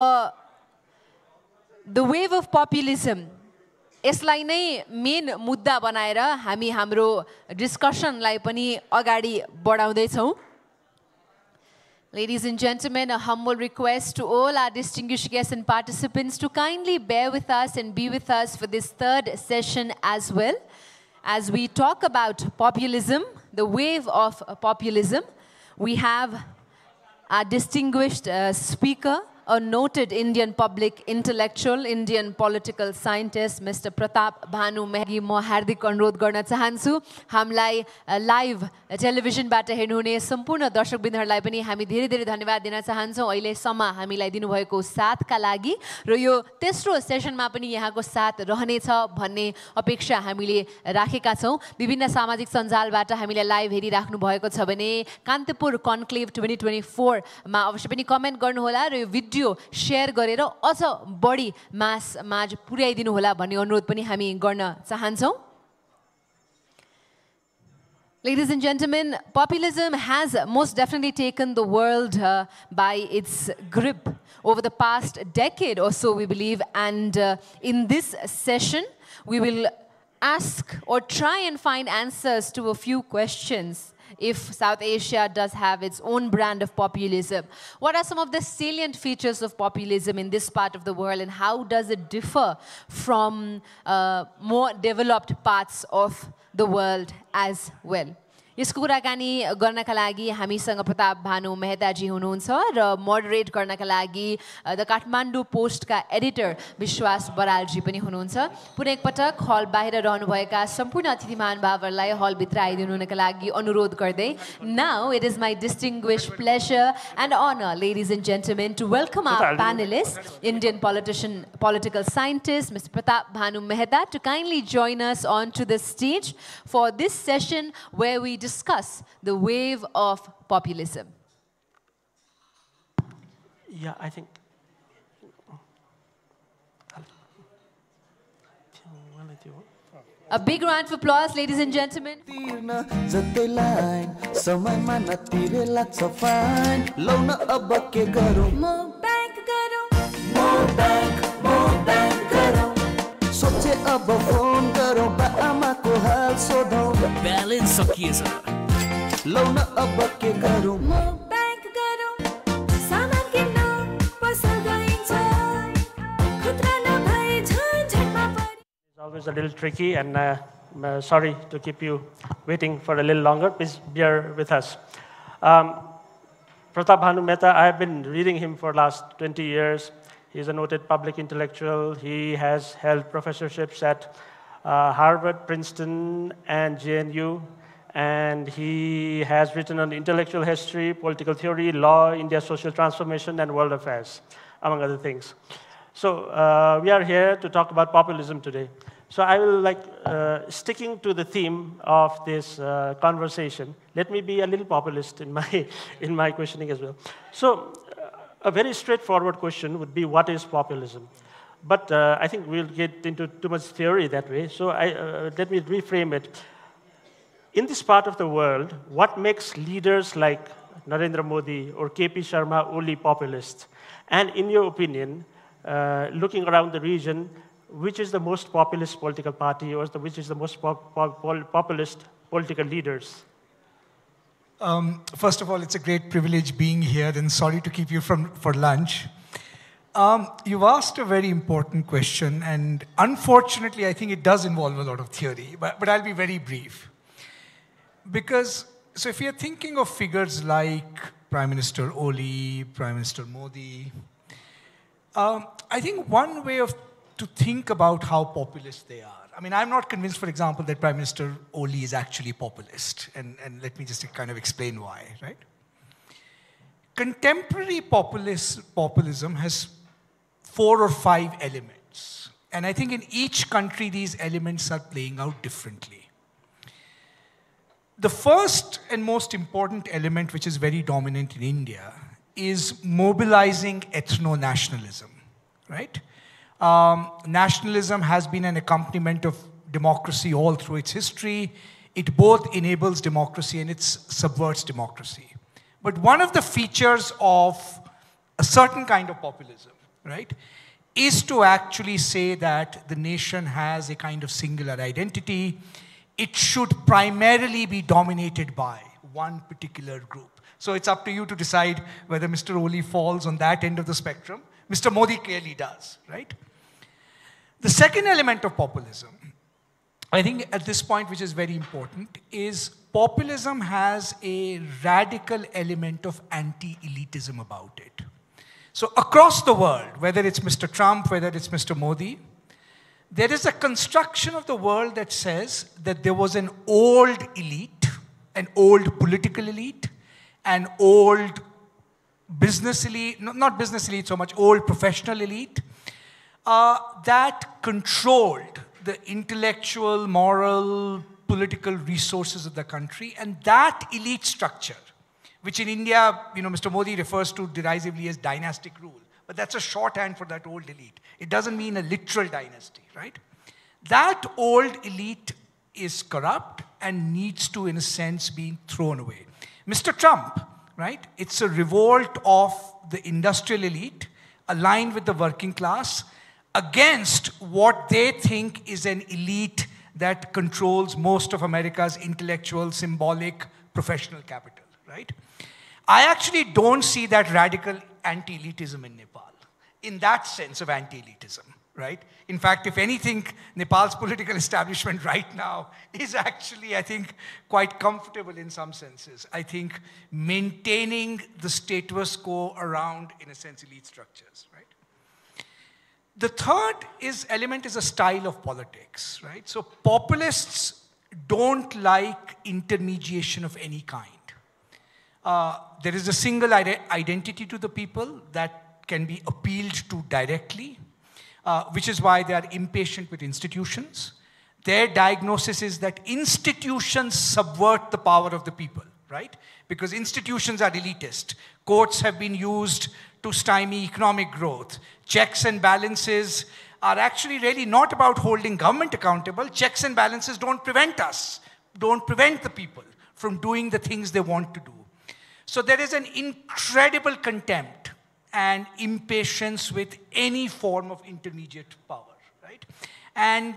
The wave of populism. यसलाई नै main मुद्दा बनाएर हामी हाम्रो डिस्कसनलाई पनि अगाडि बढाउँदै छौं. Ladies and gentlemen, a humble request to all our distinguished guests and participants to kindly bear with us and be with us for this third session as well. As we talk about populism, the wave of populism, we have our distinguished speaker, a noted Indian public intellectual, Indian political scientist, Mr. Pratap, Bhanu, Mehta, म हार्दिक अनुरोध गर्न चाहन्छु. हामीलाई live टेलिभिजनबाट हेर्नुहुने सम्पूर्ण दर्शकवृन्दहरूलाई पनि हामी धेरै धेरै धन्यवाद दिन चाहन्छौँ अहिलेसम्म हामीलाई दिनुभएको साथका लागि र यो तेस्रो सेसनमा पनि यहाँको साथ रहनेछ भन्ने अपेक्षा हामीले राखेका छौँ. विभिन्न सामाजिक सञ्जालबाट हामीलाई लाइभ हेरिराख्नु भएको छ भने कान्तिपुर कन्क्लेभ 2024 मा अवश्य पनि कमेन्ट गर्नुहोला र यो भिडियो शेयर गरेर अझ बढी माझ पुर्याइदिनु होला भन्ने अनुरोध पनि हामी गर्न चाहन्छौँ. Ladies and gentlemen, populism has most definitely taken the world by its grip over the past decade or so, we believe. And in this session, we will ask or try and find answers to a few questions. If South Asia does have its own brand of populism, what are some of the salient features of populism in this part of the world, and how does it differ from more developed parts of the world as well? यसको कुराकानी गर्नका लागि हामीसँग प्रताप भानु मेहताजी हुनुहुन्छ र moderate गर्नका लागि the Kathmandu पोस्टका editor विश्वास बरालजी पनि हुनुहुन्छ. पुनः एकपटक हल बाहिर रहनुभएका सम्पूर्ण अतिथि महानुभावहरूलाई हलभित्र आइदिनुका लागि अनुरोध गर्दै now it is my distinguished pleasure and honor, ladies and gentlemen, to welcome our panelists, Indian political scientist Mr. Pratap Bhanu Mehta, to kindly join us onto the stage for this session where we discuss the wave of populism. Yeah, I think. A big round of applause, ladies and gentlemen. Balance सकिएछ लौन अब के गरौँ म bank गरौँ सामान किन्न पसल गइन्छ खुद्रा नभए झन्झटमा परि. It's always a little tricky, and sorry to keep you waiting for a little longer. Please bear with us. Pratap Bhanu Mehta, I have been reading him for the last 20 years. He is a noted public intellectual. He has held professorships at Harvard, Princeton, and JNU, and he has written on intellectual history, political theory, law, India's social transformation, and world affairs, among other things. So we are here to talk about populism today. So I will sticking to the theme of this conversation. Let me be a little populist in my questioning as well. So a very straightforward question would be, what is populism? But I think we'll get into too much theory that way, so let me reframe it. In this part of the world, what makes leaders like Narendra Modi or KP Sharma only populist? And in your opinion, looking around the region, which is the most populist political party, or which is the most populist political leaders? First of all, it's a great privilege being here, and sorry to keep you for lunch. You've asked a very important question, and unfortunately, I think it does involve a lot of theory, but I'll be very brief. Because, so if you're thinking of figures like Prime Minister Oli, Prime Minister Modi, I think one way to think about how populist they are, I mean, I'm not convinced, for example, that Prime Minister Oli is actually populist, and let me just kind of explain why, right? Contemporary populism has 4 or 5 elements. And I think in each country, these elements are playing out differently. The first and most important element, which is very dominant in India, is mobilizing ethno-nationalism, right? Nationalism has been an accompaniment of democracy all through its history. It both enables democracy and it subverts democracy. But one of the features of a certain kind of populism right, is to actually say that the nation has a kind of singular identity. It should primarily be dominated by one particular group. So it's up to you to decide whether Mr. Oli falls on that end of the spectrum. Mr. Modi clearly does, right? The second element of populism, I think at this point, which is very important, is populism has a radical element of anti-elitism about it. So across the world, whether it's Mr. Trump, whether it's Mr. Modi, there is a construction of the world that says that there was an old elite, an old political elite, an old business elite, not business elite so much, old professional elite, that controlled the intellectual, moral, political resources of the country. And that elite structure, which in India, Mr. Modi refers to derisively as dynastic rule, but that's a shorthand for that old elite. It doesn't mean a literal dynasty, right? That old elite is corrupt and needs to, in a sense, be thrown away. Mr. Trump, right? It's a revolt of the industrial elite aligned with the working class against what they think is an elite that controls most of America's intellectual, symbolic, professional capital, right? I actually don't see that radical anti-elitism in Nepal, in that sense of anti-elitism, right? In fact, if anything, Nepal's political establishment right now is actually, I think, quite comfortable in some senses. I think maintaining the status quo around, in a sense, elite structures, right? The third element is a style of politics, right? So populists don't like intermediation of any kind. There is a single identity to the people that can be appealed to directly, which is why they are impatient with institutions. Their diagnosis is that institutions subvert the power of the people, right? Because institutions are elitist. Courts have been used to stymie economic growth. Checks and balances are actually really not about holding government accountable. Checks and balances don't prevent the people from doing the things they want to do. So there is an incredible contempt and impatience with any form of intermediate power, right? And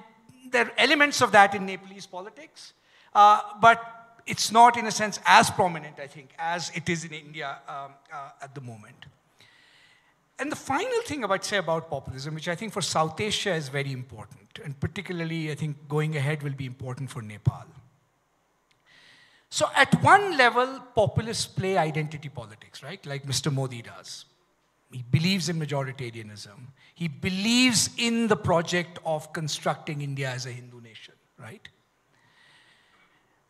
there are elements of that in Nepalese politics, but it's not, in a sense, as prominent, I think, as it is in India at the moment. And the final thing I would say about populism, which I think for South Asia is very important, and particularly I think going ahead will be important for Nepal. So at one level, populists play identity politics, right? Like Mr. Modi does. He believes in majoritarianism. He believes in the project of constructing India as a Hindu nation, right?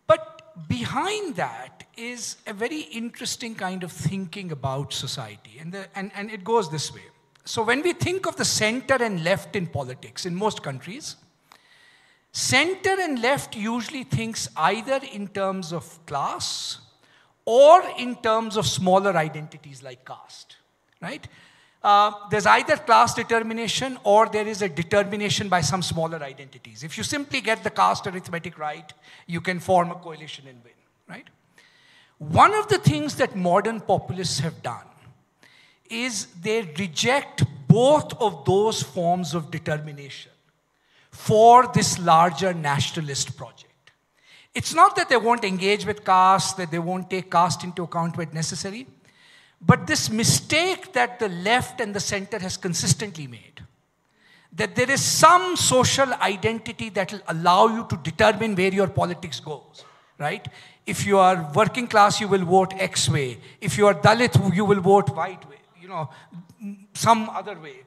But behind that is a very interesting kind of thinking about society. And it goes this way. So when we think of the center and left in politics, in most countries, center and left usually thinks either in terms of class or in terms of smaller identities like caste, right? There's either class determination or there is a determination by some smaller identities. If you simply get the caste arithmetic right, you can form a coalition and win, right? One of the things that modern populists have done is they reject both of those forms of determination for this larger nationalist project. It's not that they won't engage with caste, that they won't take caste into account when necessary, but this mistake that the left and the center has consistently made, that there is some social identity that will allow you to determine where your politics goes, right? If you are working class, you will vote X way. If you are Dalit, you will vote Y way, some other way.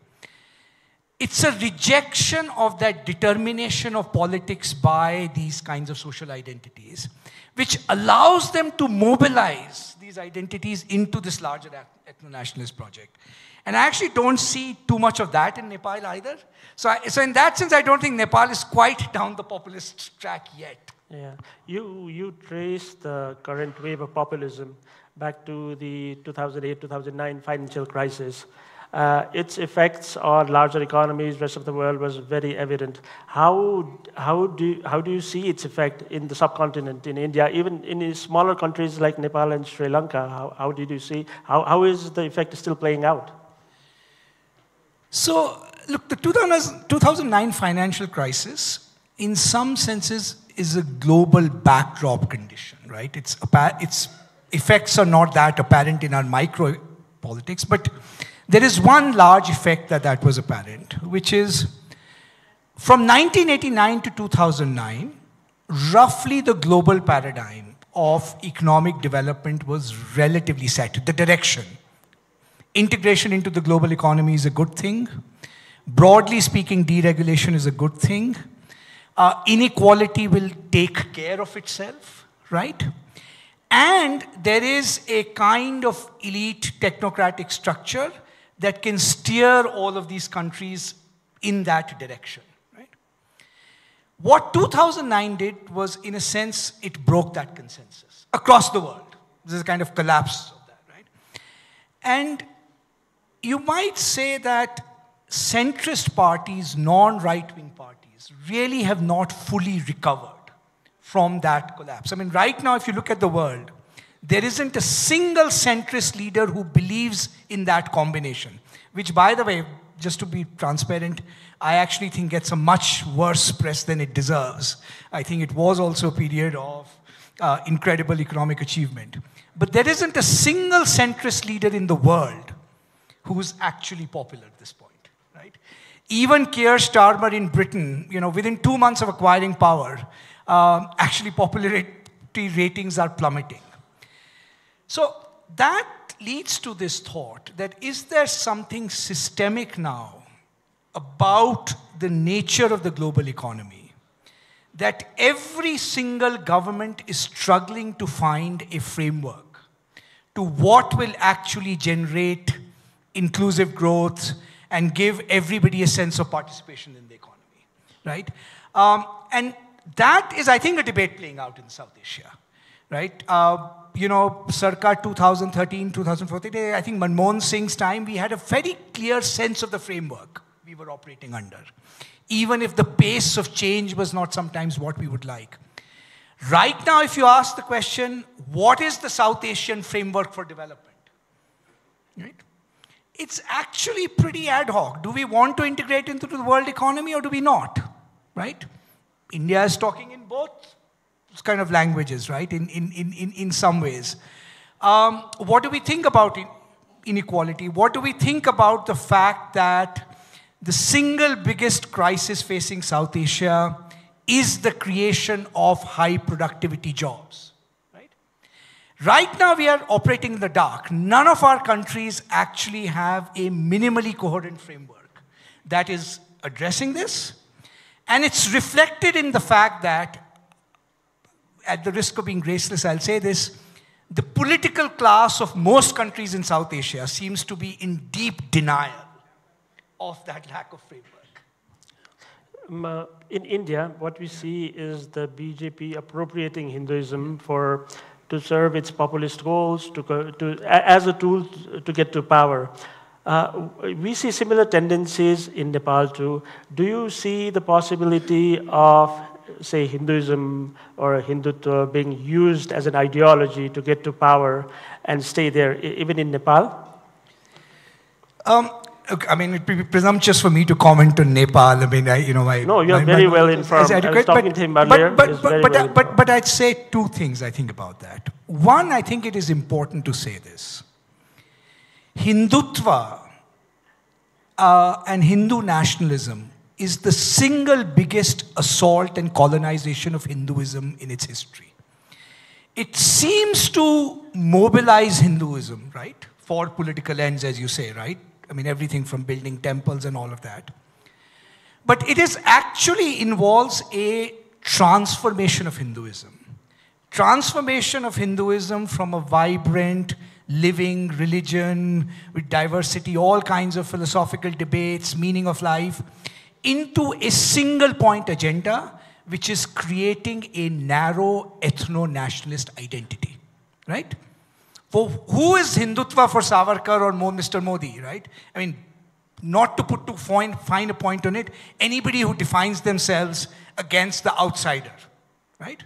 It's a rejection of that determination of politics by these kinds of social identities, which allows them to mobilize these identities into this larger ethno-nationalist project. And I actually don't see too much of that in Nepal either. So in that sense, I don't think Nepal is quite down the populist track yet. Yeah, you trace the current wave of populism back to the 2008-2009 financial crisis. Its effects on larger economies, rest of the world, was very evident. How do you see its effect in the subcontinent, in India, even in smaller countries like Nepal and Sri Lanka? How did you see? How is the effect still playing out? So, look, the 2009 financial crisis, in some senses, is a global backdrop condition, right? Its effects are not that apparent in our micro politics, but there is one large effect that was apparent, which is from 1989 to 2009, roughly the global paradigm of economic development was relatively set, the direction. Integration into the global economy is a good thing. Broadly speaking, deregulation is a good thing. Inequality will take care of itself, right? And there is a kind of elite technocratic structure that can steer all of these countries in that direction, right? What 2009 did was, in a sense, it broke that consensus across the world. This is a kind of collapse of that, right? And you might say that centrist parties, non-right-wing parties, really have not fully recovered from that collapse. I mean, right now, if you look at the world, there isn't a single centrist leader who believes in that combination, which, by the way, just to be transparent, I actually think gets a much worse press than it deserves. I think it was also a period of incredible economic achievement. But there isn't a single centrist leader in the world who's actually popular at this point, right? Even Keir Starmer in Britain, within 2 months of acquiring power, actually popularity ratings are plummeting. So that leads to this thought that is there something systemic now about the nature of the global economy that every single government is struggling to find a framework to what will actually generate inclusive growth and give everybody a sense of participation in the economy, right? And that is, I think, a debate playing out in South Asia, right? Circa 2013, 2014, I think Manmohan Singh's time, we had a very clear sense of the framework we were operating under, even if the pace of change was not sometimes what we would like. Right now, if you ask the question, what is the South Asian framework for development, right? It's actually pretty ad hoc. Do we want to integrate into the world economy or do we not, right? India is talking in both kind of languages, right, in some ways. What do we think about inequality? What do we think about the fact that the single biggest crisis facing South Asia is the creation of high productivity jobs? Right now, we are operating in the dark. None of our countries actually have a minimally coherent framework that is addressing this. And it's reflected in the fact that, at the risk of being graceless, I'll say this, the political class of most countries in South Asia seems to be in deep denial of that lack of framework. In India, what we see is the BJP appropriating Hinduism to serve its populist goals, as a tool to get to power. We see similar tendencies in Nepal too. Do you see the possibility of, say, Hinduism or Hindutva being used as an ideology to get to power and stay there, even in Nepal? Look, I mean, it would be presumptuous for me to comment on Nepal. I mean, No, you're very well informed. I was talking to him earlier. But I'd say two things, I think, about that. One, I think it is important to say this. Hindutva and Hindu nationalism is the single biggest assault and colonization of Hinduism in its history. It seems to mobilize Hinduism, right, for political ends, as you say, right? I mean, everything from building temples and all of that. But it is actually involves a transformation of Hinduism. Transformation of Hinduism from a vibrant, living religion with diversity, all kinds of philosophical debates, meaning of life, into a single point agenda, which is creating a narrow ethno-nationalist identity, right? For who is Hindutva for Savarkar or Mr. Modi, right? I mean, not to find a point on it, anybody who defines themselves against the outsider, right?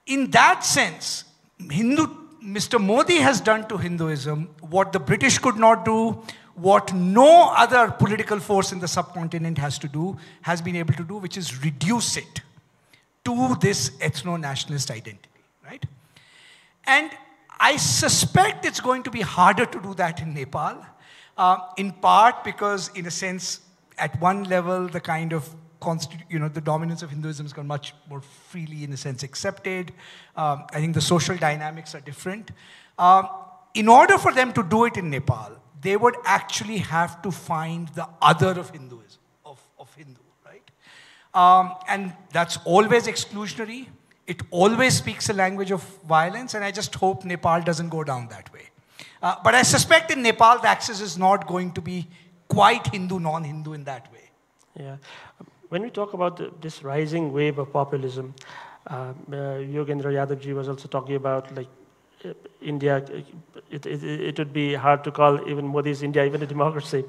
In that sense, Mr. Modi has done to Hinduism what the British could not do, what no other political force in the subcontinent has been able to do, which is reduce it to this ethno-nationalist identity, right? And I suspect it's going to be harder to do that in Nepal, in part because, in a sense, at one level, the kind of the dominance of Hinduism has gone much more freely, in a sense, accepted. I think the social dynamics are different. In order for them to do it in Nepal, they would actually have to find the other of Hinduism, of Hindu, right? And that's always exclusionary. It always speaks a language of violence, and I just hope Nepal doesn't go down that way. But I suspect in Nepal, the axis is not going to be quite Hindu, non-Hindu in that way. Yeah. When we talk about this rising wave of populism, Yogendra Yadavji was also talking about, like, India, it would be hard to call even Modi's India even a democracy.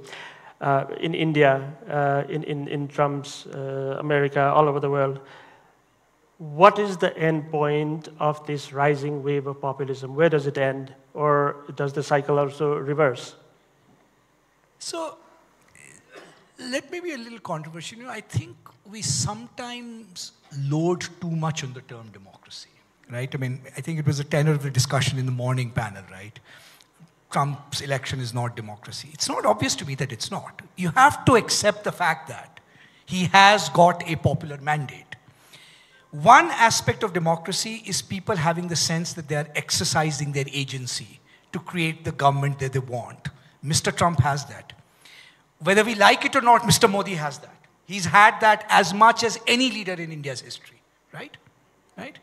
In India, in Trump's America, all over the world. What is the end point of this rising wave of populism? Where does it end? Or does the cycle also reverse? So, let me be a little controversial. I think we sometimes load too much on the term democracy, right? I mean, I think it was a tenor of the discussion in the morning panel, right? Trump's election is not democracy. It's not obvious to me that it's not. You have to accept the fact that he has got a popular mandate. One aspect of democracy is people having the sense that they are exercising their agency to create the government that they want. Mr. Trump has that. Whether we like it or not, Mr. Modi has that. He's had that as much as any leader in India's history, right? Right?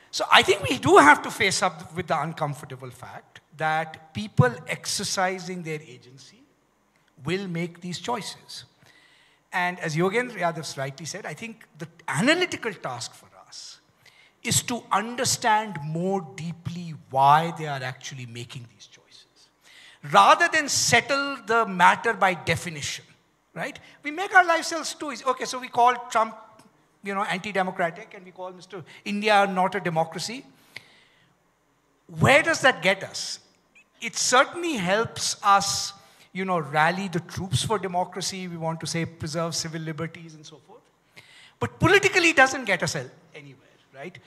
So I think we do have to face up with the uncomfortable fact that people exercising their agency will make these choices. And as Yogendra Yadav rightly said, I think the analytical task for us is to understand more deeply why they are actually making these choices, rather than settle the matter by definition, right? We make our lifestyles too easy. Okay, so we call Trump, anti-democratic, and we call Mr. India not a democracy. Where does that get us? It certainly helps us, rally the troops for democracy. We want to say preserve civil liberties and so forth. But politically, it doesn't get us anywhere, right?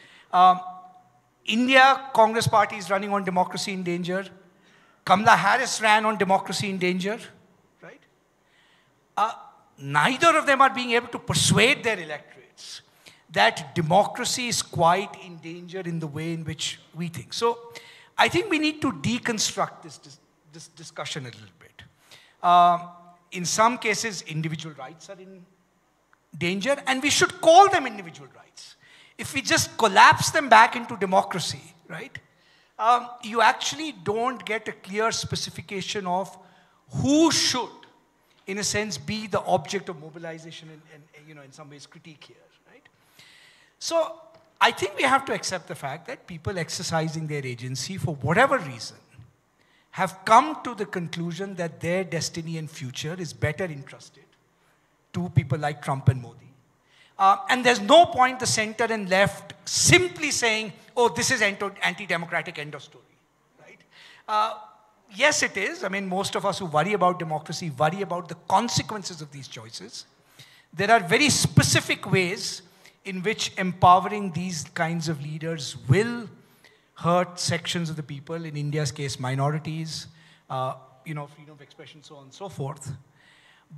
India, Congress party is running on democracy in danger. Kamala Harris ran on democracy in danger, right? Neither of them are being able to persuade their electorates that democracy is quite in danger in the way in which we think. So I think we need to deconstruct this discussion a little bit. In some cases, individual rights are in danger, and we should call them individual rights. If we just collapse them back into democracy, right, you actually don't get a clear specification of who should, in a sense, be the object of mobilization and in some ways critique here, right? So I think we have to accept the fact that people exercising their agency for whatever reason have come to the conclusion that their destiny and future is better entrusted to people like Trump and Modi. And there's no point the center and left simply saying, oh, this is anti-democratic, end of story, right? Yes, it is. I mean, most of us who worry about democracy worry about the consequences of these choices. There are very specific ways in which empowering these kinds of leaders will hurt sections of the people, in India's case, minorities, freedom of expression, so on and so forth.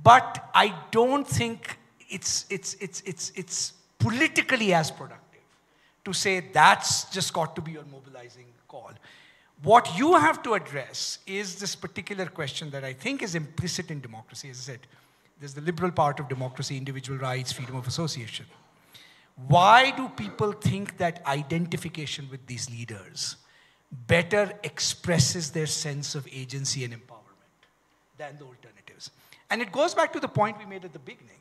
But I don't think it's politically as productive to say that's just got to be your mobilizing call. What you have to address is this particular question that I think is implicit in democracy. As I said, there's the liberal part of democracy, individual rights, freedom of association. Why do people think that identification with these leaders better expresses their sense of agency and empowerment than the alternatives? And it goes back to the point we made at the beginning,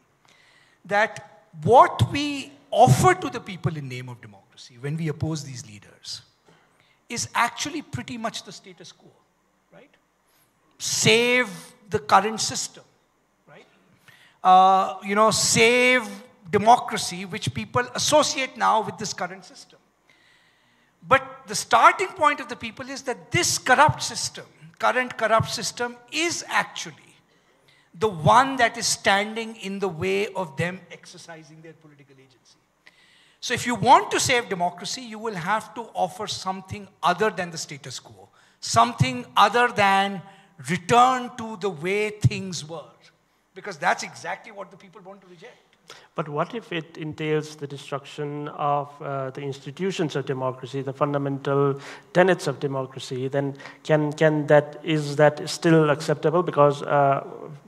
that what we offer to the people in name of democracy when we oppose these leaders is actually pretty much the status quo, right? Save the current system, right? Save democracy, which people associate now with this current system. But the starting point of the people is that this corrupt system, current corrupt system, is actually the one that is standing in the way of them exercising their political agency. So if you want to save democracy, you will have to offer something other than the status quo, something other than return to the way things were, because that's exactly what the people want to reject. But what if it entails the destruction of the institutions of democracy, the fundamental tenets of democracy? Then is that still acceptable? Because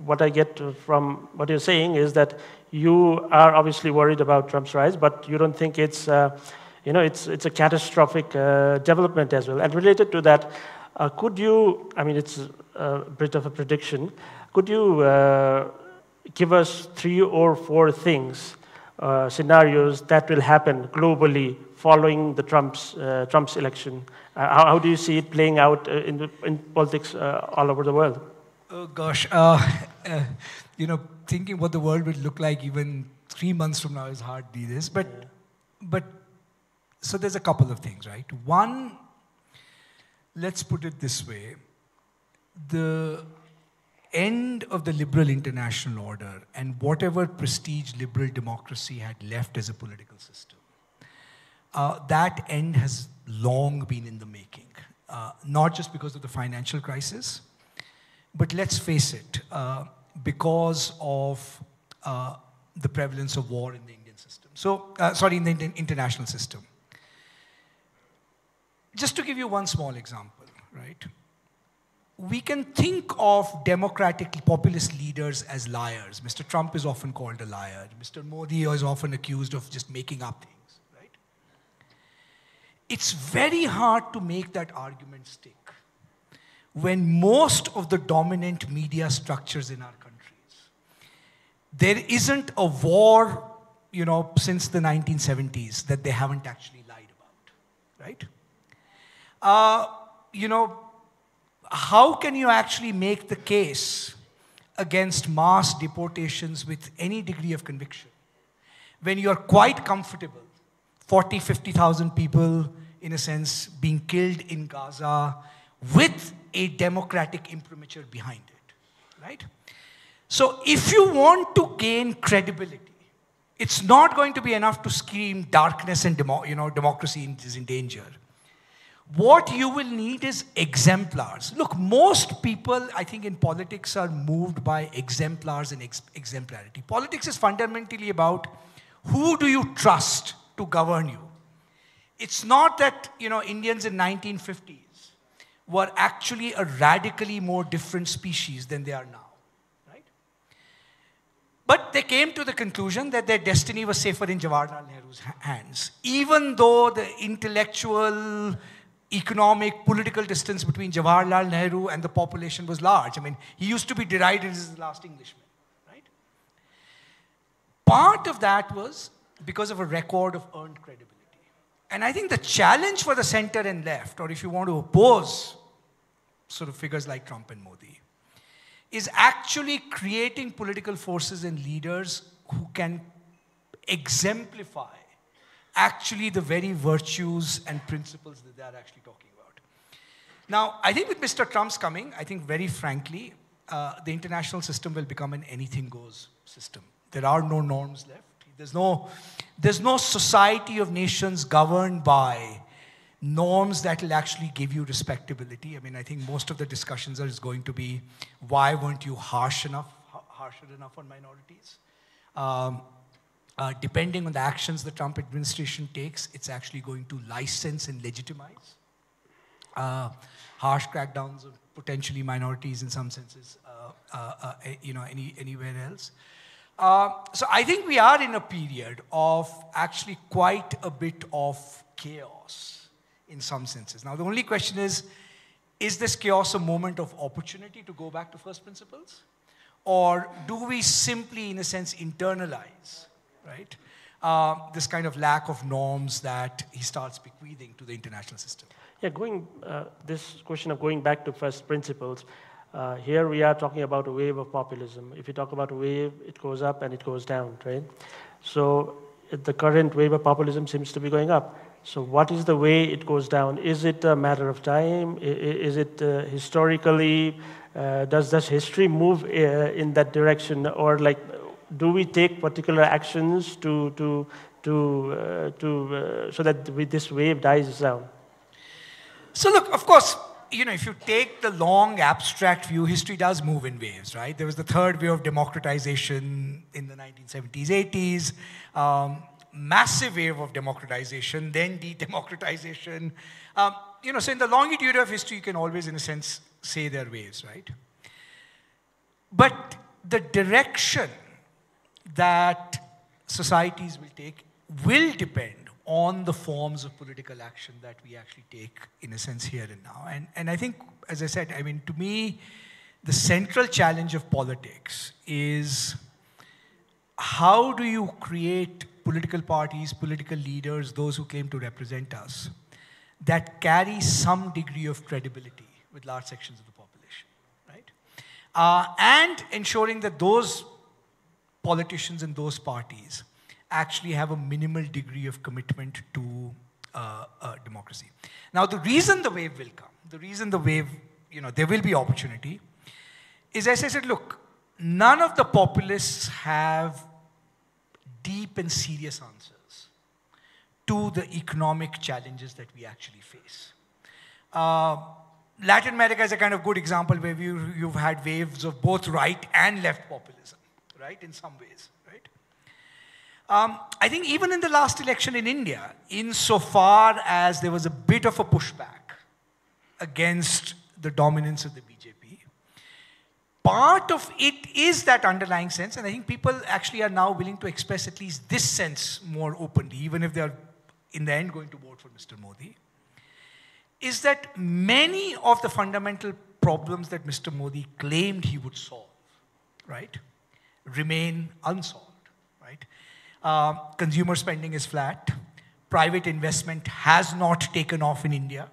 what I get from what you're saying is that you are obviously worried about Trump's rise, but you don't think it's it's a catastrophic development as well. And related to that, could you? I mean, it's a bit of a prediction. Could you give us 3 or 4 things, scenarios that will happen globally following the Trump's election? How do you see it playing out in politics all over the world? Oh gosh, thinking what the world would look like even 3 months from now is hard these days. But so there's a couple of things, right? One, let's put it this way: the end of the liberal international order and whatever prestige liberal democracy had left as a political system, that end has long been in the making. Not just because of the financial crisis, but let's face it, because of the prevalence of war in the Indian system. So, in the international system. Just to give you one small example, right? We can think of democratic populist leaders as liars. Mr. Trump is often called a liar. Mr. Modi is often accused of just making up things, right? It's very hard to make that argument stick when most of the dominant media structures in our countries, there isn't a war, since the 1970s that they haven't actually lied about, right? How can you actually make the case against mass deportations with any degree of conviction when you're quite comfortable 40, 50,000 people, in a sense, being killed in Gaza with a democratic imprimatur behind it, right? So if you want to gain credibility, it's not going to be enough to scream darkness and democracy is in danger. What you will need is exemplars. Look, most people, I think, in politics are moved by exemplars and exemplarity. Politics is fundamentally about who do you trust to govern you. It's not that, Indians in 1950s were actually a radically more different species than they are now, right? But they came to the conclusion that their destiny was safer in Jawaharlal Nehru's hands, even though the intellectual, economic, political distance between Jawaharlal Nehru and the population was large. I mean, he used to be derided as the last Englishman, right? Part of that was because of a record of earned credibility. And I think the challenge for the center and left, or if you want to oppose sort of figures like Trump and Modi, is actually creating political forces and leaders who can exemplify actually the very virtues and principles that they are actually talking about. Now, I think with Mr. Trump's coming, I think very frankly, the international system will become an anything goes system. There are no norms left. There's no society of nations governed by norms that will actually give you respectability. I mean, I think most of the discussions is going to be, why weren't you harsher enough on minorities? Depending on the actions the Trump administration takes, it's actually going to license and legitimize harsh crackdowns on potentially minorities in some senses, anywhere else. So I think we are in a period of actually quite a bit of chaos in some senses. Now, the only question is this chaos a moment of opportunity to go back to first principles? Or do we simply, in a sense, internalize, right, this kind of lack of norms that he starts bequeathing to the international system? Yeah, this question of going back to first principles, here we are talking about a wave of populism. If you talk about a wave, it goes up and it goes down, right? So the current wave of populism seems to be going up. So what is the way it goes down? Is it a matter of time? Is it historically does history move in that direction, or like, do we take particular actions so that this wave dies down? So look, of course, if you take the long abstract view, history does move in waves, right? There was the third wave of democratization in the 1970s, 80s, massive wave of democratization, then de-democratization. So in the longitude of history, you can always, in a sense, say there are waves, right? But the direction that societies will take will depend on the forms of political action that we actually take, in a sense, here and now. And I think, as I said, to me, the central challenge of politics is how do you create political parties, political leaders, those who claim to represent us, that carry some degree of credibility with large sections of the population, right? And ensuring that those politicians and those parties actually have a minimal degree of commitment to democracy. Now, the reason the wave will come, the reason the wave, there will be opportunity, is, as I said, look, none of the populists have deep and serious answers to the economic challenges that we actually face. Latin America is a kind of good example where you've had waves of both right and left populism, right, in some ways, right? I think even in the last election in India, insofar as there was a bit of a pushback against the dominance of the BJP, part of it is that underlying sense, and I think people actually are now willing to express at least this sense more openly, even if they are in the end going to vote for Mr. Modi, is that many of the fundamental problems that Mr. Modi claimed he would solve, right, remain unsolved, right? Consumer spending is flat. Private investment has not taken off in India,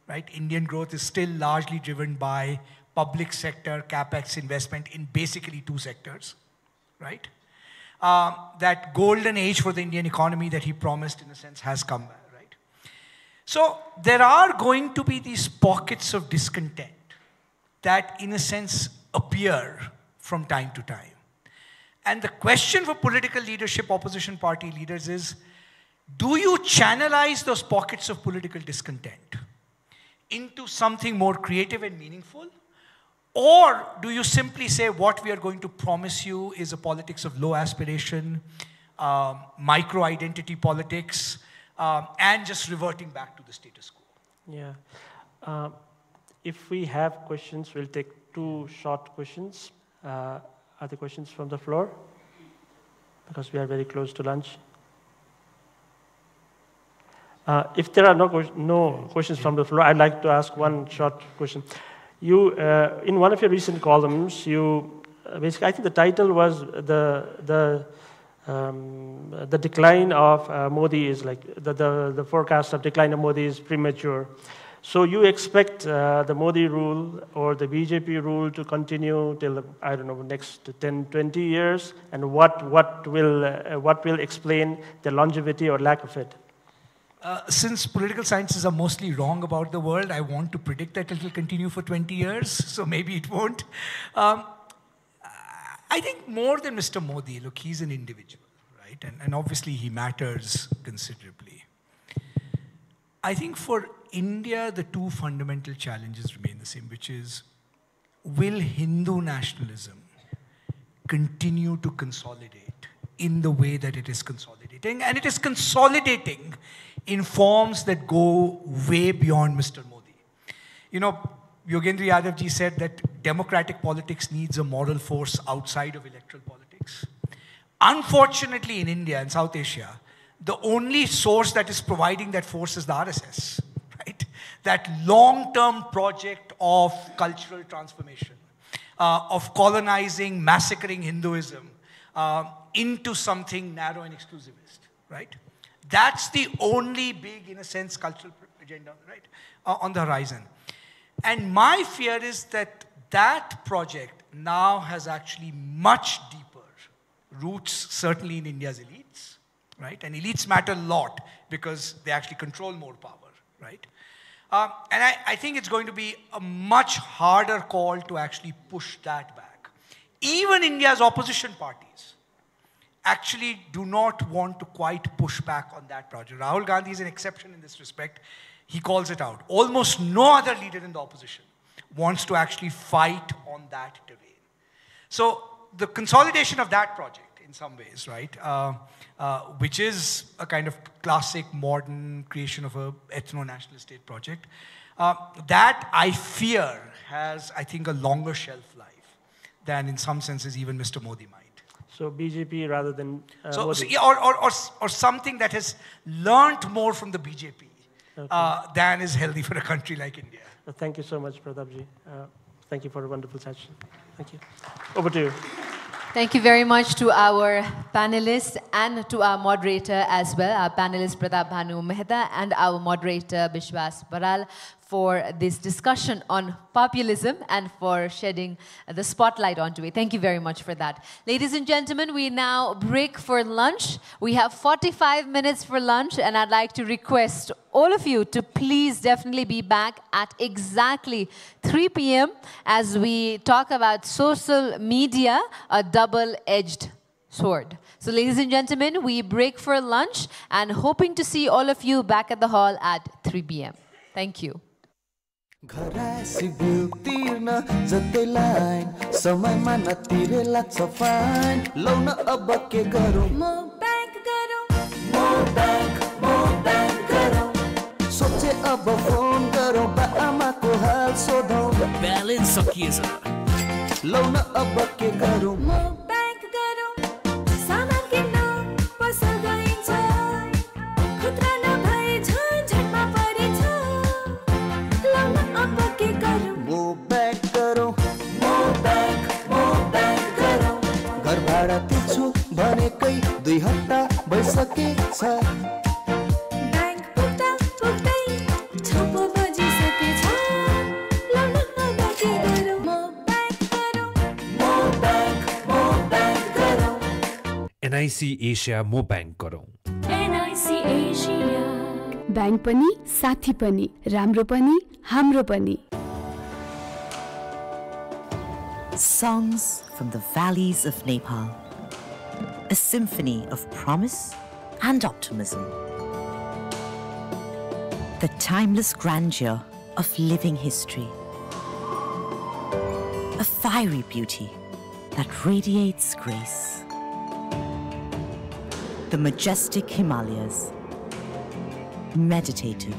right? Indian growth is still largely driven by public sector capex investment in basically two sectors, right? That golden age for the Indian economy that he promised, in a sense, has come back, right? So there are going to be these pockets of discontent that, in a sense, appear from time to time. And the question for political leadership, opposition party leaders is, do you channelize those pockets of political discontent into something more creative and meaningful? Or do you simply say what we are going to promise you is a politics of low aspiration, micro-identity politics, and just reverting back to the status quo? Yeah. If we have questions, we'll take two short questions. Are there questions from the floor? Because we are very close to lunch. If there are no questions from the floor, I'd like to ask one short question. You, in one of your recent columns, you basically, I think the title was the decline of Modi is like the forecast of decline of Modi is premature. So you expect the Modi rule or the BJP rule to continue till, I don't know, next 10, 20 years? And what will explain the longevity or lack of it? Since political sciences are mostly wrong about the world, I want to predict that it will continue for 20 years, so maybe it won't. I think more than Mr. Modi, look, he's an individual, right? And obviously he matters considerably. I think for India, the two fundamental challenges remain the same, which is, will Hindu nationalism continue to consolidate in the way that it is consolidating? And it is consolidating in forms that go way beyond Mr. Modi. Yogendra Yadav ji said that democratic politics needs a moral force outside of electoral politics. Unfortunately, in India and South Asia, the only source that is providing that force is the RSS, right? That long-term project of cultural transformation, of colonizing, massacring Hinduism into something narrow and exclusivist, right? That's the only big, in a sense, cultural agenda, right, on the horizon. And my fear is that that project now has actually much deeper roots, certainly in India's elites, right? And elites matter a lot because they actually control more power, right? And I think it's going to be a much harder call to actually push that back. Even India's opposition parties actually do not want to quite push back on that project. Rahul Gandhi is an exception in this respect. He calls it out. Almost no other leader in the opposition wants to actually fight on that terrain. So the consolidation of that project in some ways, right, which is a kind of classic modern creation of a ethno-national state project, that I fear has, I think, a longer shelf life than in some senses even Mr. Modi might. So BJP rather than Modi. Or something that has learnt more from the BJP than is healthy for a country like India. Thank you so much, Pratapji. Thank you for a wonderful session. Thank you. Over to you. Thank you very much to our panelists and to our moderator as well, our panelists Pratap, Bhanu, Mehta, and our moderator Biswas, Baral, for this discussion on populism and for shedding the spotlight onto it. Thank you very much for that. Ladies and gentlemen, we now break for lunch. We have 45 minutes for lunch, and I'd like to request all of you to please definitely be back at exactly 3 p.m. as we talk about social media, a double-edged sword. So ladies and gentlemen, we break for lunch and hoping to see all of you back at the hall at 3 p.m. Thank you. घरासी bill तिर्न जतै line समयमा नतिरेला छ fine लौ न अब के गरौँ म bank गरौँ म ब्याङ्क गरौँ सोचे अब फोन गरौँ बा आमाको हाल सोधौँ ब्यालेन्स सकिएछ लौ न अब के गरौँ म ब्याङ्क गरौँ सामान किन्न पसल गइन्छ खुद्रा नभए झन्झटमा परिन्छ लौ न अब के गरौँ म ब्याङ्क गरौँ गरौँ घर भाडा तिर्छु भनेकै 2 हप्ता भइसकेछ ब्याङ्क पुग्दा पुग्दै 6 बजिसकेछ लौ न अब के गरौँ म ब्याङ्क गरौँ NIC Asia मो ब्याङ्क गरौँ NIC Asia ब्याङ्क पनि साथी पनि राम्रो पनि हाम्रो पनि Songs from the valleys of Nepal, a symphony of promise and optimism. The timeless grandeur of living history, a fiery beauty that radiates grace. The majestic Himalayas, meditative,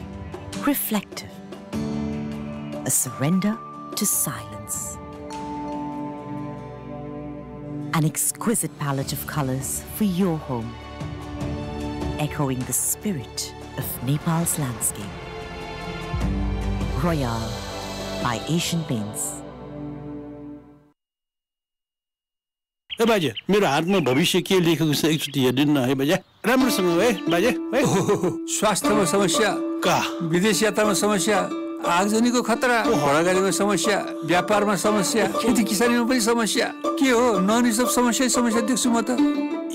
reflective, a surrender to silence. An exquisite palette of colors for your home, echoing the spirit of Nepal's landscape. Royal by Asian Paints. ए बाजे मेरो हातमा भविष्य के लेखेको छ एकचोटि हेर्दिनु न है बाजे राम्रोसँग है बाजे है स्वास्थ्यमा समस्या का विदेश यात्रामा समस्या आगजनीको खतरा घोडागाडीमा समस्या व्यापारमा समस्या खेती किसानीमा पनि समस्या के हो नन सब समस्या देख्छु म त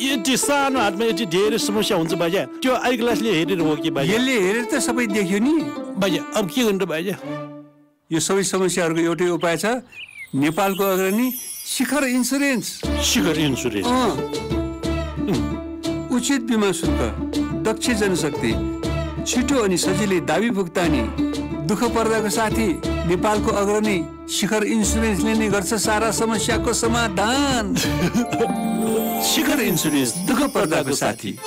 यति सानो हातमा यति धेरै समस्या हुन्छ बाजे त्यो आई ग्लासले हेरेर हो कि बाजे यसले हेरेर त सबै देख्यो नि बाजे अब के गर्नु बाजे यो सबै समस्याहरूको एउटै उपाय छ नेपालको अग्रणी शिखर इन्स्योरेन्स उचित बीमा शुल्क दक्ष जनशक्ति छिटो अनि सजिलै दाबी भुक्तानी दुःख पर्दाको साथी नेपालको अग्रणी शिखर इन्स्योरेन्सले नै गर्छ सारा समस्याको समाधान शिखर इन्स्योरेन्स दुःख पर्दाको साथी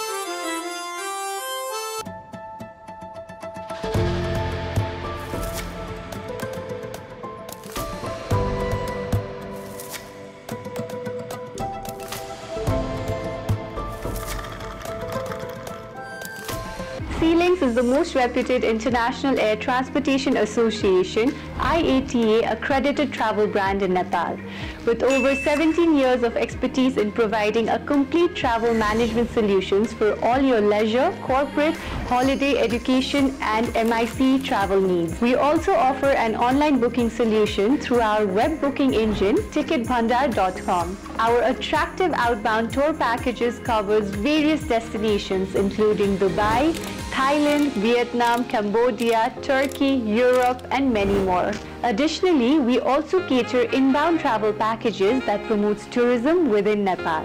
SeaLinks is the most reputed international air transportation association, IATA accredited travel brand in Nepal. With over 17 years of expertise in providing a complete travel management solutions for all your leisure, corporate, holiday, education and MIC travel needs. We also offer an online booking solution through our web booking engine, ticketbhandar.com. Our attractive outbound tour packages covers various destinations including Dubai, Thailand, Vietnam, Cambodia, Turkey, Europe, and many more. Additionally, we also cater inbound travel packages that promotes tourism within Nepal.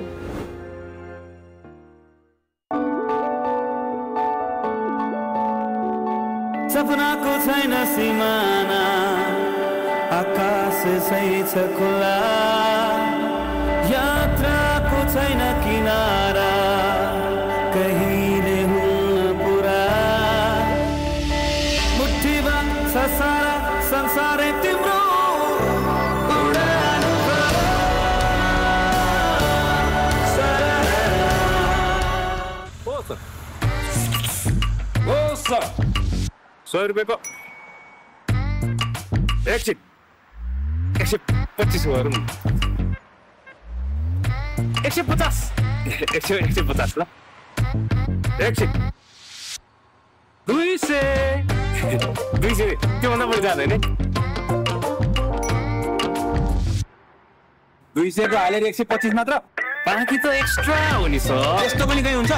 सपनाको छैन सीमाना आकाश सही छ खुला यात्राको छैन किनारा कहिले हुन्न पुरा मुठीमा छ सारा संसारै तिम्रो उडान ओ सर 100 रुपैयाँको एकछिन 125 गरौँ 150 150 ल एकछिन 200 त्योभन्दा बढी जाँदैन 200 को हालेर 125 मात्र बाँकी त एक्स्ट्रा हो नि सर यस्तो पनि कहीँ हुन्छ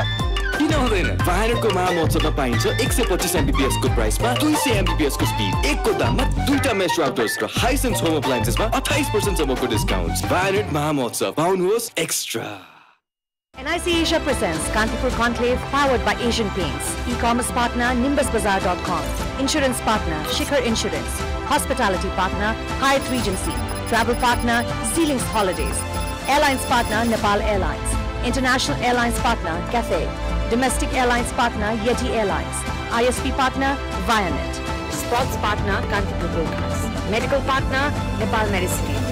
किन हुँदैन भारतको महामहोत्सवमा पाइन्छ 125 एमबीपीएस को प्राइसमा 200 एमबीपीएस को स्पिड एकको दाममा दुईटा मेश राउटर्स र हाइसेन्स होम अप्लायन्सेसमा 28% सम्मको डिस्काउन्ट भारत महामहोत्सव पाउनुहोस् extra NIC Asia presents Kantipur Conclave powered by Asian Paints. E-commerce partner nimbusbazaar.com. Insurance partner Shikhar Insurance. Hospitality partner Hyatt Regency. Travel partner Zealings Holidays. Airlines partner Nepal Airlines. International airlines partner Cathay. Domestic airlines partner Yeti Airlines. ISP partner Vianet. Sports partner Kantipur Broadcast. Medical partner Nepal Medicine.